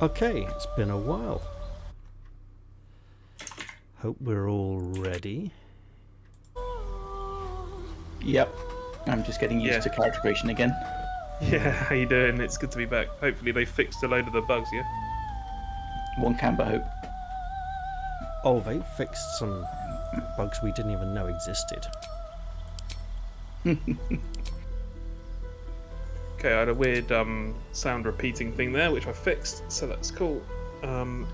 Okay, it's been a while. Hope we're all ready. Yep. I'm just getting used to character creation again. Yeah, how you doing? It's good to be back. Hopefully they fixed a load of the bugs, yeah? One can but hope. Oh, they fixed some bugs we didn't even know existed. Okay, I had a weird sound repeating thing there, which I fixed, so that's cool.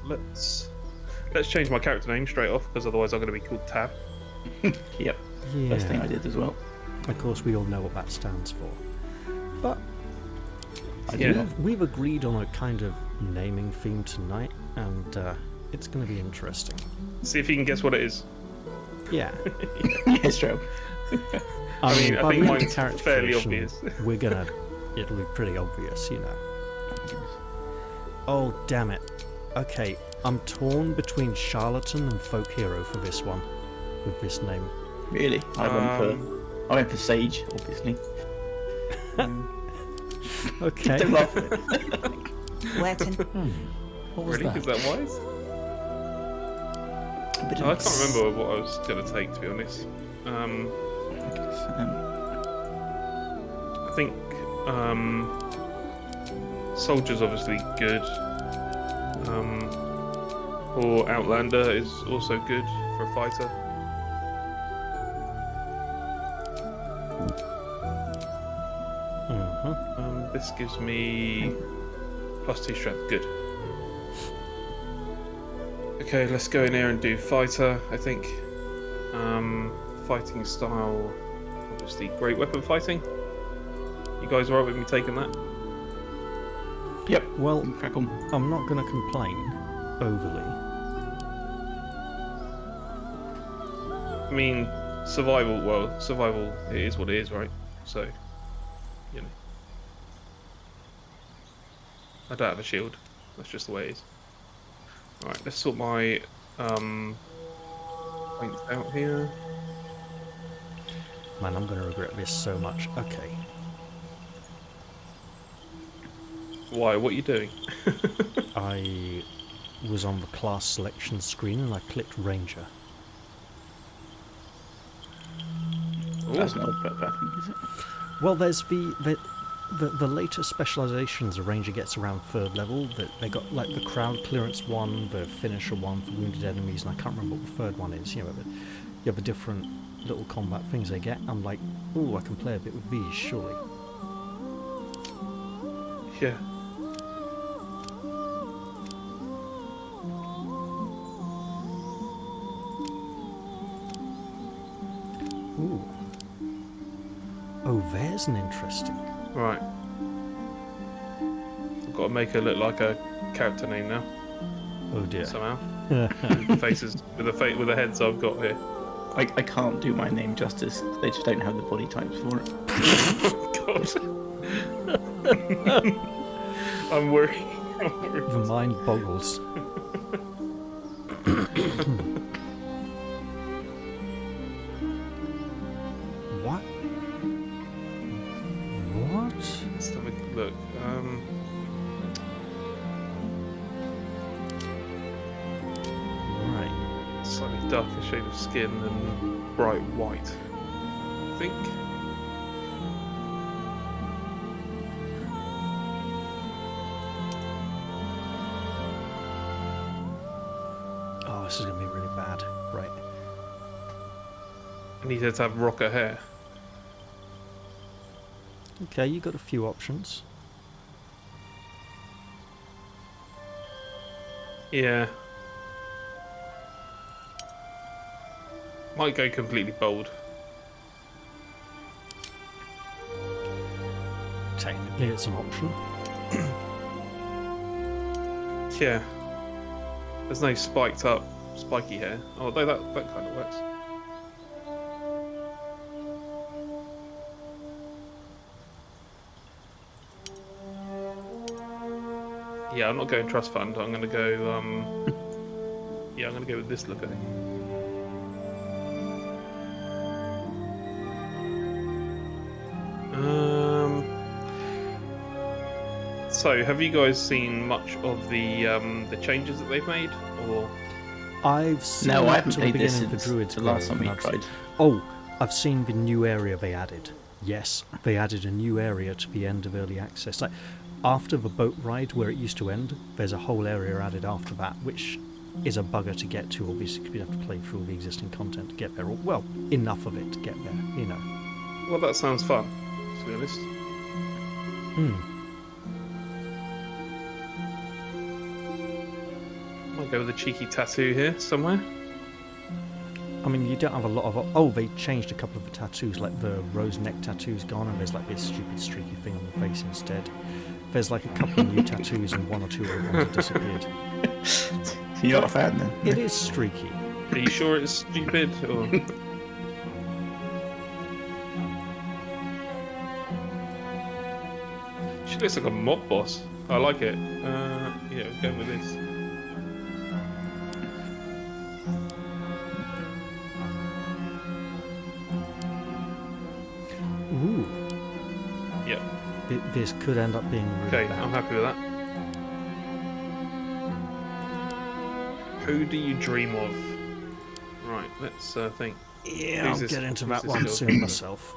Let's change my character name straight off, because otherwise I'm going to be called Tab. Yep. Yeah. First thing I did as well. Of course, we all know what that stands for. But Yeah. we've agreed on a kind of naming theme tonight, and it's going to be interesting. See if you can guess what it is. Yeah. Yes, true. I mean, I by think the end of mine's character fairly creation, obvious. It'll be pretty obvious, you know. Oh, damn it. Okay, I'm torn between charlatan and folk hero for this one, with this name. Really? I went for Sage, obviously. Okay. Don't laugh. Wetton. What was Really? that? Is that wise? I can't remember what I was going to take, to be honest. I think Soldier's obviously good. Or Outlander is also good for a fighter. This gives me +2 strength. Good. Okay, let's go in here and do fighter, I think. Fighting style, obviously great weapon fighting. You guys alright with me taking that? Yep. Well, Crack on. I'm not going to complain overly. I mean, survival, it is what it is, right? So, you know. I don't have a shield. That's just the way it is. Alright, let's sort my points out here. Man, I'm going to regret this so much. Okay. Why? What are you doing? I was on the class selection screen and I clicked Ranger. That's not a bad thing, is it? Well, there's the later specializations a Ranger gets around 3rd level. They got like the crowd clearance one, the finisher one for wounded enemies, and I can't remember what the 3rd one is. You know, you have the different little combat things they get. I'm like, ooh, I can play a bit with these, surely. Yeah. Ooh. Oh, there's an interesting. Right. I've got to make her look like a character name now. Oh dear. Somehow. With the faces, with the heads I've got here. I can't do my name justice. They just don't have the body types for it. God. I'm worried. The mind boggles. What? What? Let's have a look. Right. Slightly darker shade of skin and bright white, I think. Oh, this is going to be really bad. Right. I need her to have rocker hair. Okay, you got a few options. Yeah. Might go completely bold. Technically, it's an option. Yeah. There's no spiky hair. Although that kind of works. Yeah, I'm not going trust fund. I'm going to go. Yeah, I'm going to go with this look. I think. So, have you guys seen much of the changes that they've made, or? I've seen No, I up haven't to the played this beginning of the since Druid's the last Grove, time we and I've seen- tried. Oh, I've seen the new area they added. Yes, they added a new area to the end of early access. Like, after the boat ride where it used to end, there's a whole area added after that, which is a bugger to get to, obviously, because you have to play through all the existing content to get there. Or, well, enough of it to get there, you know. Well, that sounds fun, to be honest. Might go with a cheeky tattoo here somewhere. I mean, you don't have a lot of... Oh, they changed a couple of the tattoos, like the rose neck tattoo's gone, and there's like this stupid streaky thing on the face instead. There's like a couple of new tattoos and one or two old ones that disappeared. So you're not a fan then? It is streaky. Are you sure it's stupid, or? She looks like a mob boss. I like it. Yeah, going with this. Ooh, Yeah. this could end up being really Okay, bad. I'm happy with that. Who do you dream of? Right, let's think. Yeah, Who's I'll this- get into who's that this one guy? soon myself.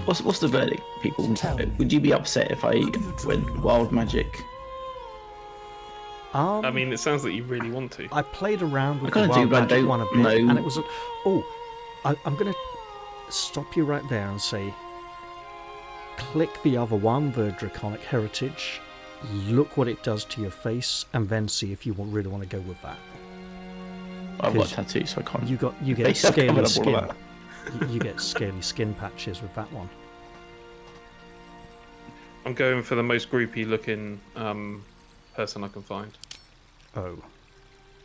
What's the verdict, people? Would you be upset if I went wild magic? I mean, it sounds like you really want to. I played around with I the kinda do, wild but I magic don't one a bit, know. and it was... I'm going to stop you right there and say, click the other one, the Draconic Heritage, look what it does to your face, and then see if you really want to go with that. I've got 'Cause tattoos, so I can't. You get Face have covered scaly up all of skin. You get scaly skin patches with that one. I'm going for the most groupy looking person I can find. Oh,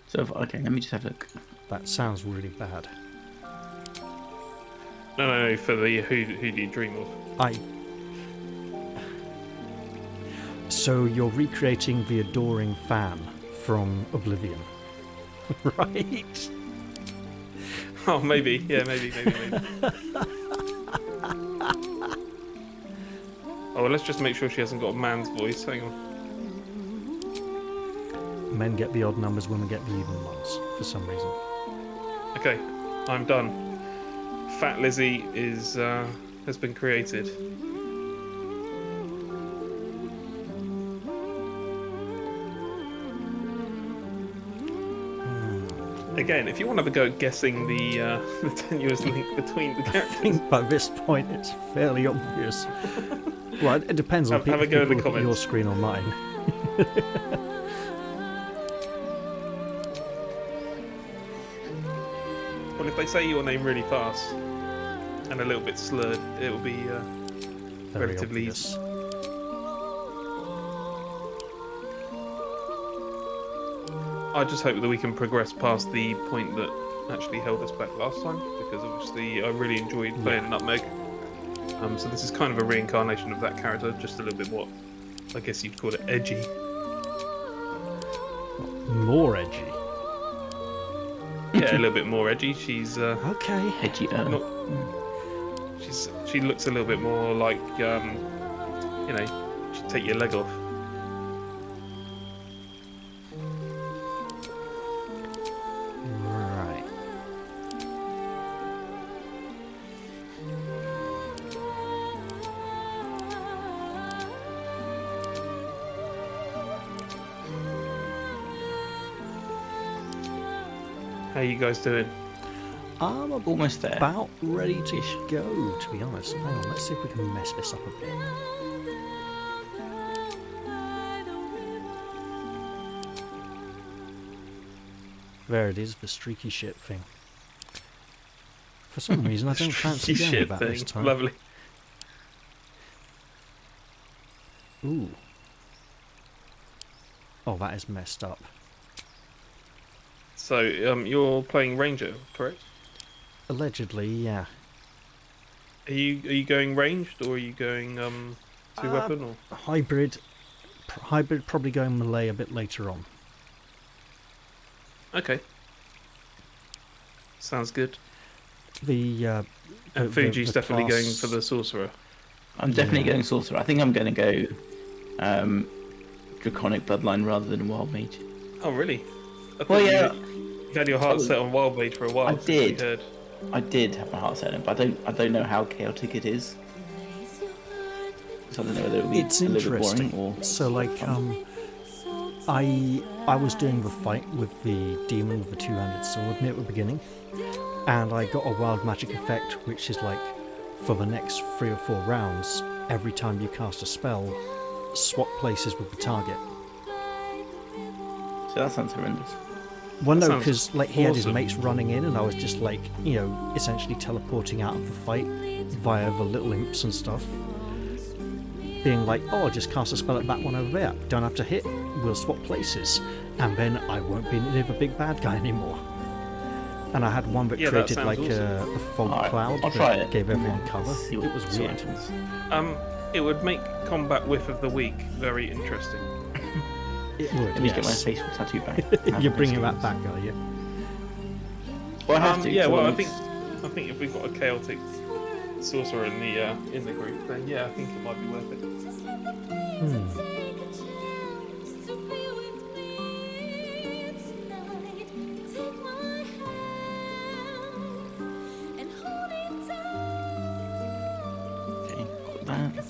So okay, let me just have a look. that sounds really bad. No, for the who do you dream of? So you're recreating the adoring fan from Oblivion, right? Oh, maybe. Yeah, maybe. Oh, well, let's just make sure she hasn't got a man's voice. Hang on. Men get the odd numbers, women get the even ones, for some reason. Okay, I'm done. Fat Lizzie has been created. Again, if you want to have a go at guessing the tenuous link between the I characters, think by this point it's fairly obvious. Well, it depends on Have a go in the people look at your comments. screen or mine. well, if they say your name really fast and a little bit slurred, it will be Very relatively obvious. I just hope that we can progress past the point that actually held us back last time, because obviously I really enjoyed playing Nutmeg. So this is kind of a reincarnation of that character, just a little bit more, I guess you'd call it edgy. More edgy. Yeah, a little bit more edgy. She's Okay. Edgy. not. She looks a little bit more like she'd take your leg off. Right. How you guys doing? I'm Almost there. about ready to go, to be honest. Hang on, let's see if we can mess this up a bit. There it is, the streaky shit thing. For some reason, I don't fancy going Shit with that this thing. time. Lovely. Ooh. Oh, that is messed up. So you're playing Ranger, correct? Allegedly, yeah. Are you going ranged, or are you going two weapon, or? Hybrid, probably going melee a bit later on. Okay. Sounds good. The And Fuji's the definitely class- going for the sorcerer. I'm definitely Yeah. going sorcerer. I think I'm going to go draconic bloodline rather than wild mage. Oh, really? I thought Well, yeah, you had your heart set on Wild Mage for a while I since we did. heard. I did have my heart set on it, but I don't know how chaotic it is. So I don't know whether it would be It's a little bit interesting. boring or. So, like, I was doing the fight with the demon with the two-handed sword near the beginning, and I got a wild magic effect, which is like, for the next 3 or 4 rounds, every time you cast a spell, swap places with the target. So that sounds horrendous. Well, no, sounds because like he had his awesome. mates running in, and I was just like, essentially teleporting out of the fight via the little imps and stuff, being like, oh, I'll just cast a spell at that one over there. Don't have to hit. We'll swap places, and then I won't be near the big bad guy anymore. And I had one that Yeah, that created sounds like awesome. a fog Alright, cloud I'll try that it. gave everyone cover. See It was what weird. happens. It would make combat whiff of the week very interesting. It would. Let me get my Yes. facial tattoo back. You're bringing that back, are you? Well, I have to. Yeah, so well, I it's- think if we've got a chaotic sorcerer in the group, then yeah, I think it might be worth it. Okay, got that.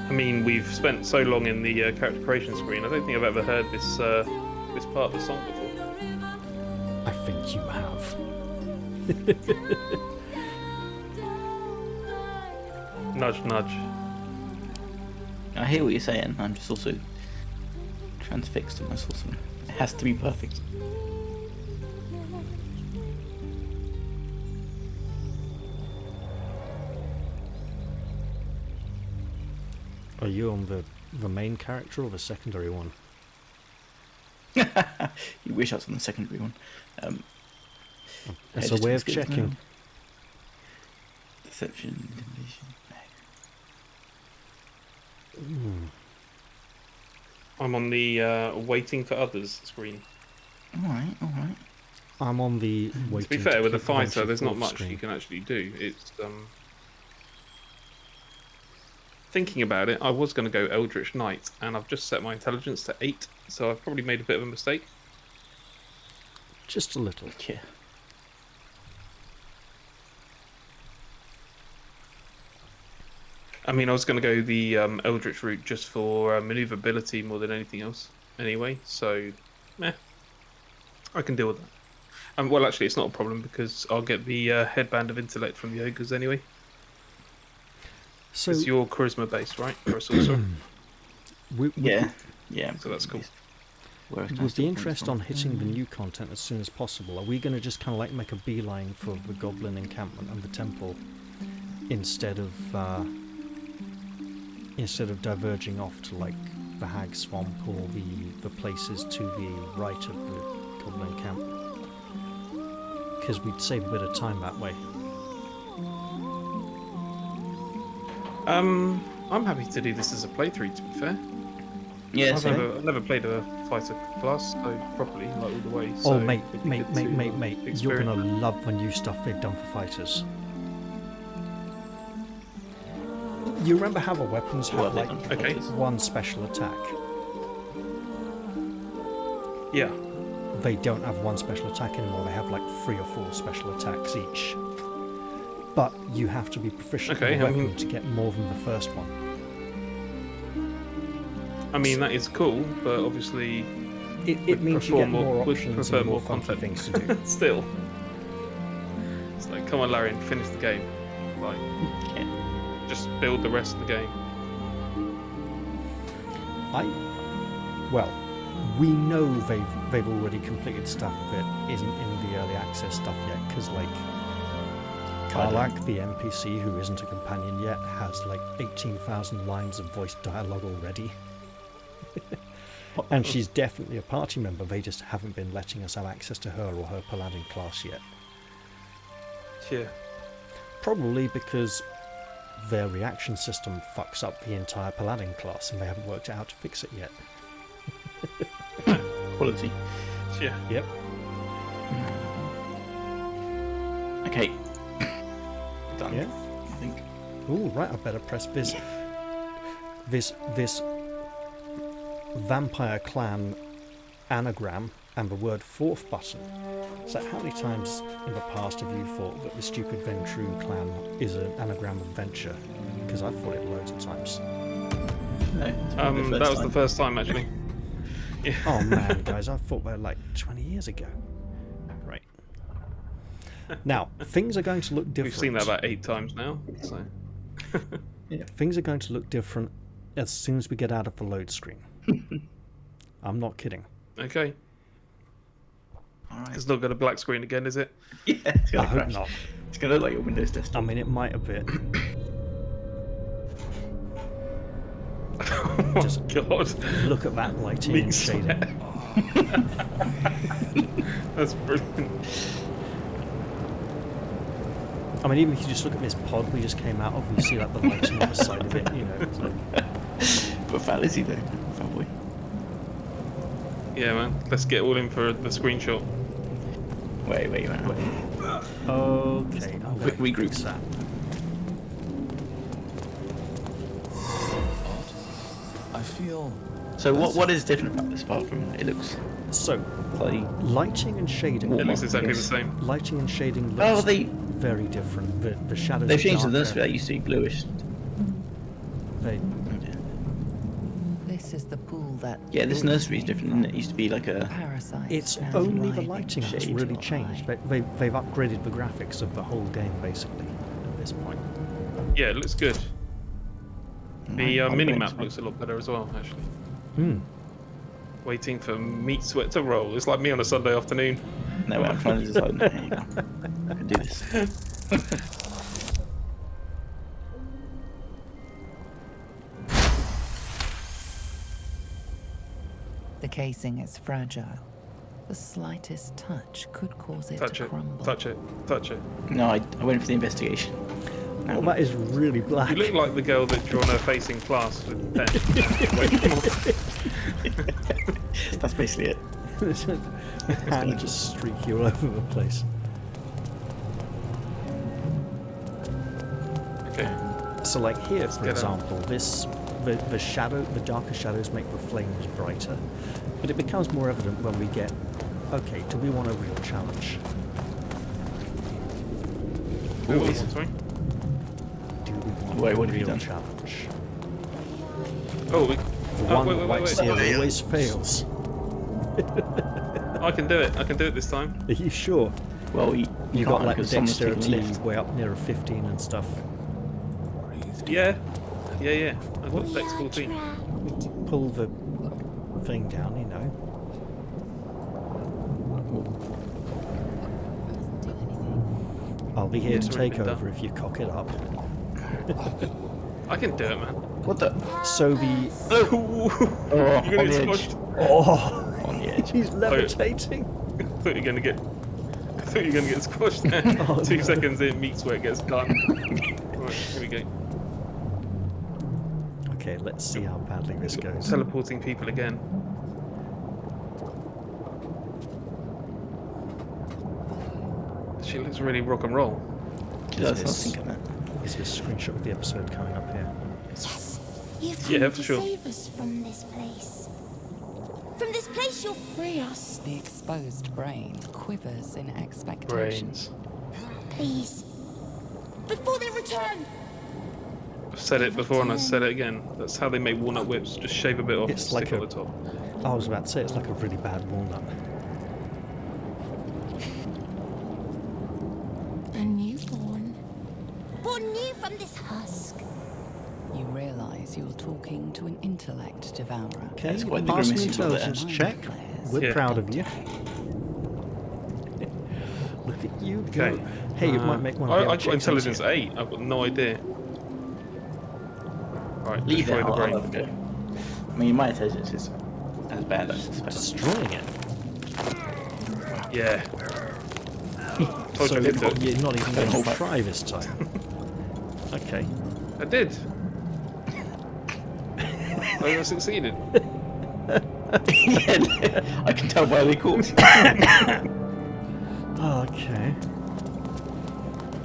I mean, we've spent so long in the character creation screen. I don't think I've ever heard this this part of the song before. I think you have. Nudge, nudge. I hear what you're saying. I'm just also transfixed in my sorcerer. It has to be perfect. Are you on the main character or the secondary one? You wish I was on the secondary one. That's a just way was of good. checking. Deception, intimidation. I'm on the waiting for others screen. Alright, alright. I'm on the waiting. To be fair, with a keep the bench fighter, there's not forth much screen. you can actually do. It's thinking about it, I was going to go Eldritch Knight, and I've just set my intelligence to 8, so I've probably made a bit of a mistake. Just a little. Yeah. I mean, I was going to go the Eldritch route just for maneuverability more than anything else, anyway. So, I can deal with that. Well, actually, it's not a problem because I'll get the headband of intellect from the ogres anyway. So It's your charisma base, right, for a sorcerer? Yeah. Yeah. So that's cool. Where can I with steal the points interest from? on hitting the new content as soon as possible, are we going to just kind of like make a beeline for the goblin encampment and the temple instead of diverging off to like the hag swamp or the places to the right of the goblin camp? Because we'd save a bit of time that way. I'm happy to do this as a playthrough, to be fair. Yeah, I've so never played a fighter class properly, like all the way. Oh, So mate, it'd be mate, good mate, to, mate, mate! You're experience. gonna love the new stuff they've done for fighters. You remember how the weapons What have have like they done for Okay. fighters? one special attack? Yeah. They don't have one special attack anymore. They have like 3 or 4 special attacks each. But you have to be proficient Okay, in the I weapon mean- to get more than the first one. I mean, that is cool, but obviously It Would means you prefer get more- more would options prefer and more more funky content. things to do. still. It's like, come on, Larian, finish the game. Like, Yeah. just build the rest of the game. Well, we know they've already completed stuff that isn't in the early access stuff yet, because like Karlak, the NPC who isn't a companion yet, has like 18,000 lines of voice dialogue already. And she's definitely a party member, they just haven't been letting us have access to her or her paladin class yet. Yeah. Probably because their reaction system fucks up the entire paladin class and they haven't worked out how to fix it yet. Quality. Yeah. Yep. Okay. Done. Yeah. I think. Ooh, right. I better press this vampire clan anagram and the word fourth button. So how many times in the past have you thought that the stupid Ventru clan is an anagram of venture? Because I've thought it loads of times. No, it's probably the That first was the time. first time actually. Yeah. Oh man, guys, I thought they were like 20 years ago. Right. Now, things are going to look different. We've seen that about 8 times now. So. Things are going to look different as soon as we get out of the load screen. I'm not kidding. Okay. All right. It's not got a black screen again, is it? Yeah, it's I gonna hope crash. not. It's gonna look like your Windows I desktop. mean, it might a bit. Oh my Just god. look at that lighting and Meat shading. That's brilliant. I mean, even if you just look at this pod we just came out of, you see like the lighting on the side of it, you know. It's like, But fallacy though, fat boy. Yeah, man. Let's get all in for the screenshot. Wait. okay, I'm going to Regroup. fix that. I feel. So what is different about this apart from it looks So, slightly lighting and shading. Warmer. It looks exactly the Yes. same. Lighting and shading Oh, looks they very different. The shadows. they've are changed the darker. nursery. That used to be bluish. They, This is the pool that. Yeah, this nursery is different, isn't it? It used to be like a Parasites. it's now only the thriving lighting that's shade really to changed. hide. They've upgraded the graphics of the whole game basically at this point. Yeah, it looks good. The I'm mini going map to- looks a lot better as well, actually. Hmm. Waiting for meat sweat to roll. It's like me on a Sunday afternoon. No, I'm trying to decide. No, there you go. I can do this. The casing is fragile. The slightest touch could cause it Touch to it. crumble. Touch it. Touch it. No, I went for the investigation. Well, that is really black. You look like the girl that drawn her face in class with pen. That's basically it. Hand just streaky all over the place. Okay. So, like here, for get on. example, the shadow, the darker shadows make the flames brighter, but it becomes more evident when we get. Okay, do we want a real challenge? Always. Sorry? Do we want Wait, a what have you real done? challenge? Oh, we... The oh, one wait, that wait, wait, likes wait. here always fails. I can do it. I can do it this time. Are you sure? Well, you You can't got like the because someone's taking a dexterity lift. way up near a 15 and stuff. Yeah. Yeah. I've got Dex 14. Pull the thing down, you know. I'll be here It's to already take been over done. if you cock it up. I can do it, man. What the? So the Oh, Oh, you're gonna on get the edge. squashed. oh, On the edge. he's levitating. I thought you were gonna get. I thought you were gonna get squashed there. Oh, 2 no. seconds in, meat sweat gets done. Right, here we go. Okay, let's see how badly this goes. Teleporting people again. She looks really rock and roll. She does, I was This- thinking that. Is this a screenshot of the episode coming up here? Yes, you've come Yeah, to for sure. save us from this place. From this place, you'll free us. The exposed brain quivers in expectation. Brains. Please. Before they return. I've said it before and I said it again. That's how they make walnut whips. Just shave a bit off and It's stick like on a- the top. I was about to say it's like a really bad walnut. A newborn. Born new from this husk. You realize you're talking to an intellect devourer. Okay, It's quite the pass an grimace you've got there. intelligence check. Mindflayers. We're Yeah. proud of you. Look at you go. Okay. Hey, you might make one of the I got objects intelligence easier. 8. I've got no idea. Right, Leave destroy it, the I'll brain. have a go. I mean, my intelligence is as bad, I suspect. Destroying it. Yeah. Told So you I could do it. you're not even going hold to back. try this time. Okay. I did. I succeeded. Yeah, I can tell by the calls. Okay.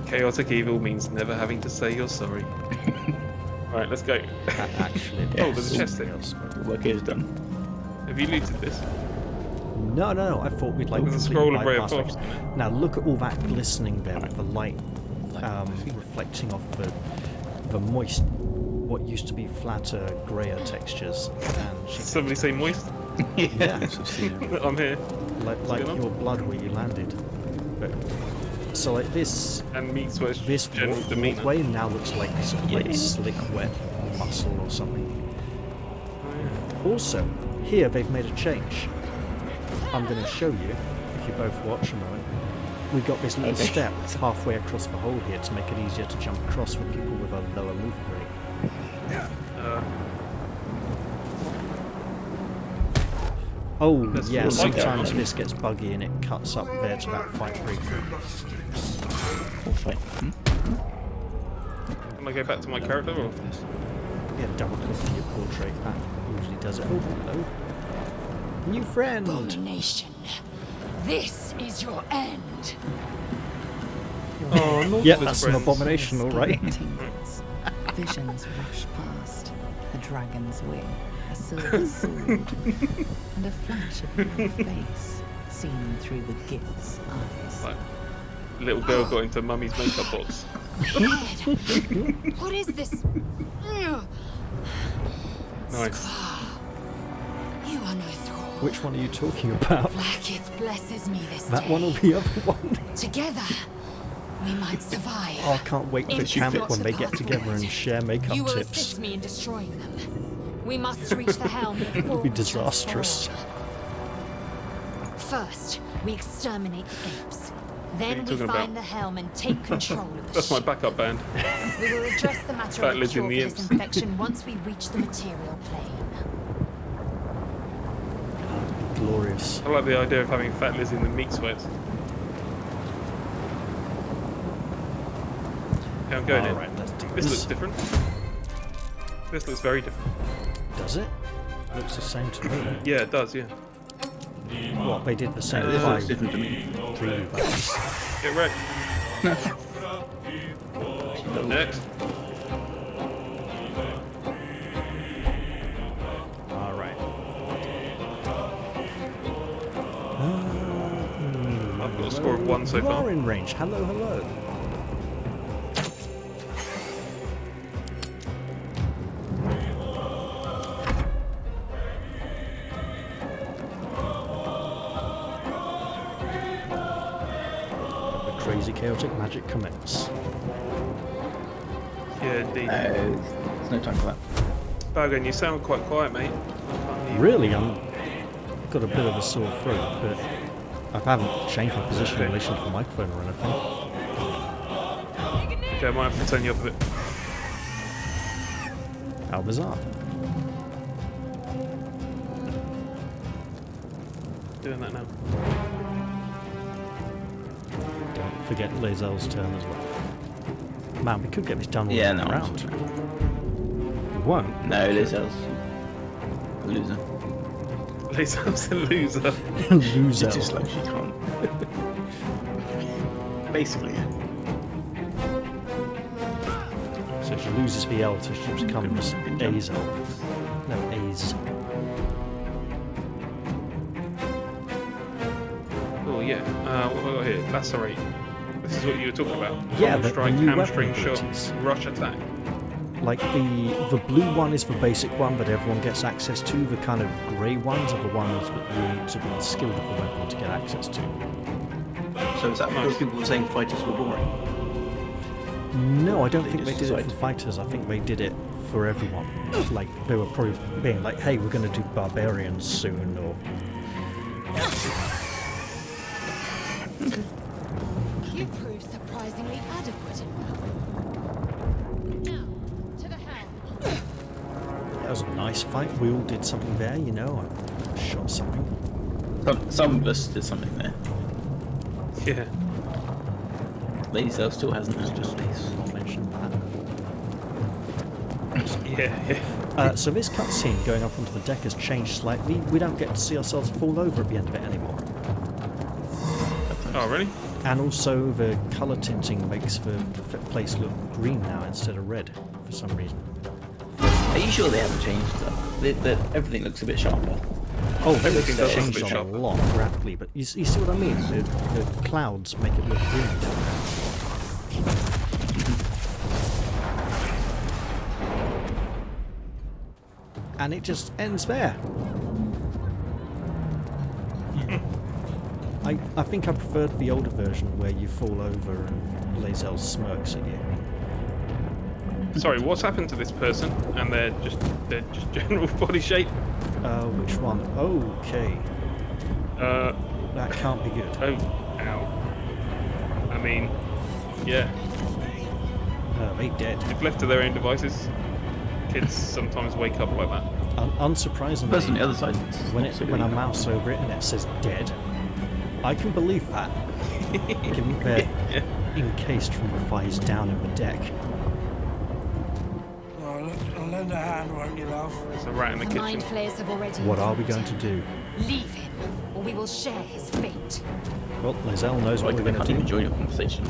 Chaotic evil means never having to say you're sorry. Right, let's go. Actually, Oh, there's a chest there. The work is done. Have you looted this? No. I thought we'd like. There's a completely scroll of ray of bypass frost in it. Now look at all that glistening there with the light reflecting off the moist, what used to be flatter, grayer textures. And Somebody say moist? yeah, I'm here. like going on? your blood where you landed. But so like this And meat sweats this general demeanor. walkway now looks like sort of like slick wet muscle or something. Also, here they've made a change. I'm going to show you, if you both watch a moment. We've got this little step halfway across the hole here to make it easier to jump across for people with a lower movement rate. Oh, That's yeah, cool. sometimes Okay. this gets buggy and it cuts up there to that fight briefly. Can I go back to my character or? Yeah, double click on your portrait, that usually does it. Oh, hello. New friend! Abomination. This is your end. Oh, not Yeah, with that's an friends. abomination, alright. Tingles. Visions rush past. A dragon's wing, a silver sword, and a flash of your face seen through the Gith's eyes. Like, little girl got into mummy's makeup box. What is this? Nice. You are no thrall. Which one are you talking about? Blackith blesses me this That day. one or the other one? Together, we might survive. Oh, I can't wait for If camp not when to they the get path together forward, and share makeup you will tips. assist me in destroying them. We must reach the helm before It would be we disastrous. transform. First, we exterminate the apes. are Then you we talking find about? the helm and take control of the That's my ship. backup band. We will address the matter Fat of lives cure in for the this imps. infection once we reach the material plane. Glorious. I like the idea of having fat Liz in the meat sweats. Okay, I'm going in. Alright, let's do This this. looks different. This looks very different. Does it? Looks the same to me. Yeah, it does, yeah. What, they did the same This looks 5 different to me. 3D buttons. Get wrecked. Next. Alright. I've got a score of 1 so You are far. in range. Hello, hello. The crazy chaotic magic commence. Yeah, indeed. There's no time for that. Baldur, you sound quite quiet, mate. I can't hear you. Really, I'm got a bit of a sore throat, but I haven't changed my position in relation to the microphone or anything. Okay, I might have to turn you up a bit. How bizarre. Doing that now. Don't forget Lazel's turn as well. Man, we could get this done all Yeah, the way no, around. We won't. No, Liz else. Loser. Lazel's a loser. Loser. It's just like she can't. Basically, yeah. So she loses the L, so she becomes Azel. No, Aze. Oh, yeah. What have I got here? Lacerate. This is what you were talking about. Yeah, Combo the strike, new hamstring weapon shot, abilities. rush attack. Like the blue one is the basic one that everyone gets access to. The kind of grey ones are the ones that you need to be skilled with the weapon to get access to. So is that because people were saying fighters were boring? No, I don't think they just did it decided- for fighters. I think they did it for everyone. Like they were probably being like, "Hey, we're going to do barbarians soon," or You prove surprisingly adequate in battle. Now, to the helm. that was a nice fight. We all did something there, you know. I shot something. Some of us did something there. Yeah. Lady Cell still hasn't. It's Just just nice. not mention that. Yeah, yeah. So this cutscene going up onto the deck has changed slightly. We don't get to see ourselves fall over at the end of it anymore. Oh, really? And also the colour tinting makes the place look green now instead of red for some reason. Are you sure they haven't changed stuff? Everything looks a bit sharper. Oh, Everything it's does look a changed bit a sharper. lot graphically, but you see what I mean? The clouds make it look green down there. And it just ends there. I think I preferred the older version where you fall over and Lae'zel smirks at you. Sorry, what's happened to this person and their just general body shape? Which one? Okay. That can't be good. Oh, ow. I mean, yeah. They dead. If left to their own devices, kids sometimes wake up like that. Unsurprisingly, Person on the other side. when I mouse over it and it says dead, I can believe that. Given they're encased from the thighs down in the deck. I'll lend a hand, won't you, love? There's a rat in the The kitchen. mind flayers have already. What are we going to do? Leave him, or we will share his fate. Well, Lae'zel knows what Like, we're I going can't to even do. join your conversation.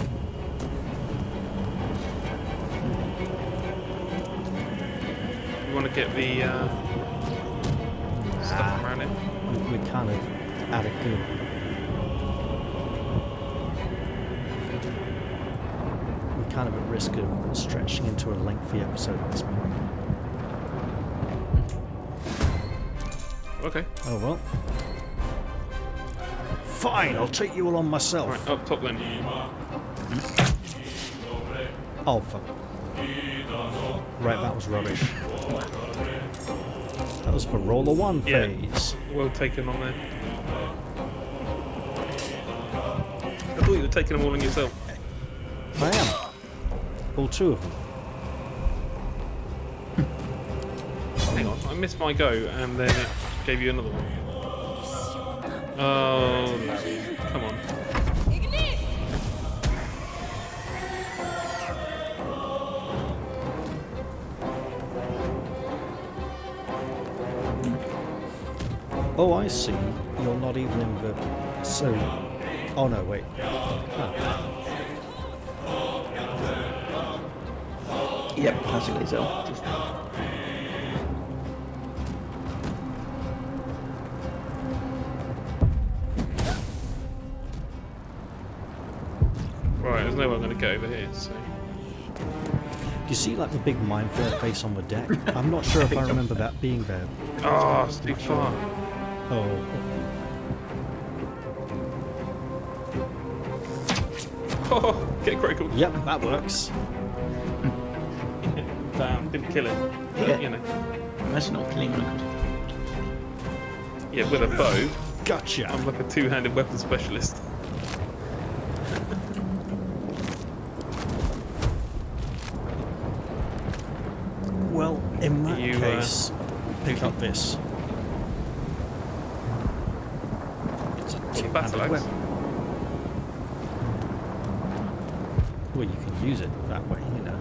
You want to get the stuff around it? We're kind of at a good. We're kind of at risk of stretching into a lengthy episode at this point. Okay. Oh well. Fine, I'll take you all on myself. Right, up top then. Oh fuck. Right, that was rubbish. That was for roller one Yeah. phase. Well taken on there. I thought you were taking them all on yourself. I am. All two of them. Hang on, I missed my go and then it gave you another one. Oh, Larry, come on. Oh, I see. You're not even in the... So... Oh no, wait. Oh. Yep, classic Lae'zel. Just Right, there's nowhere I'm going to go over here, so... Do you see like the big mindflayer face on the deck? I'm not sure if I remember that being there. Oh, it's too far. Oh. Oh, get critical. Yep, that works. Damn, didn't kill it. But, Yeah. you know. imagine not killing one. Yeah, with a bow, Gotcha. I'm like a two-handed weapon specialist. Well, in that You, case, pick up this. It's a two-handed battle axe? weapon. Well, you can use it that way, you know.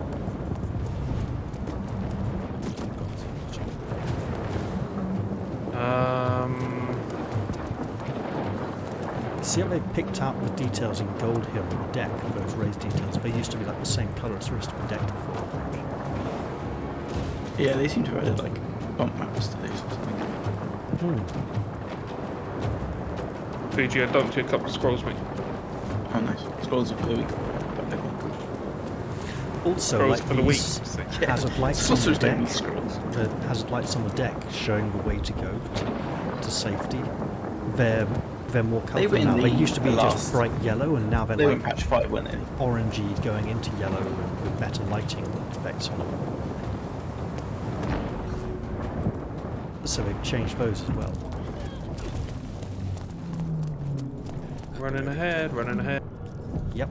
See how they picked out the details in gold here on the deck, those raised details? They used to be like the same colour as the rest of the deck before, I think. Yeah, they seem to have added like bump maps to these or something. Fuji, I dumped you a couple of scrolls, mate. Oh, nice. Scrolls are for the week. Also, Scrolls like for the week. these so- hazard lights on the Saucer's doing deck, these scrolls. the hazard lights on the deck showing the way to go to safety. They're more were colourful in now. They the used to be just last- bright yellow, and now they're They were in like patch 5, weren't they? orangey going into yellow with better lighting effects on them. So they've changed those as well. Running ahead, running ahead. Yep.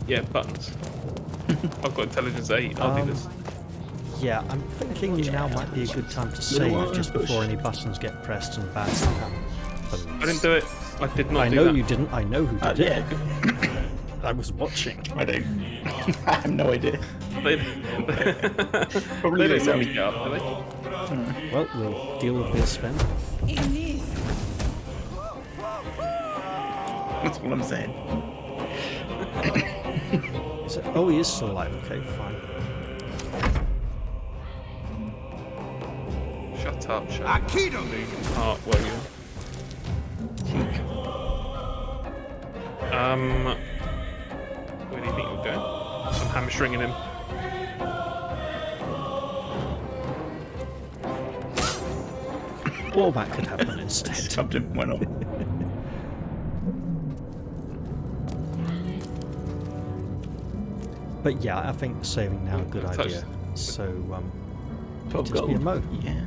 Yeah, buttons. I've got intelligence 8, I'll do this. Yeah, I'm thinking now might be a good time to save just before any buttons get pressed and bad stuff happens. I didn't do it. I did not I do know that. you didn't. I know who did it. Yeah, good. I was watching. I don't. I have no idea. They Probably don't don't normally go up, do they? Well, we'll deal with this then. That's all I'm saying. Oh, he is still alive. Okay, fine. Shut up, shut up. Heart warrior. Where do you think you'll go? I'm hamstringing him. Or that could happen instead. Stabbed him. Why not? But yeah, I think saving now a good Touch- idea. So, 12 just be a gold. mo. Yeah.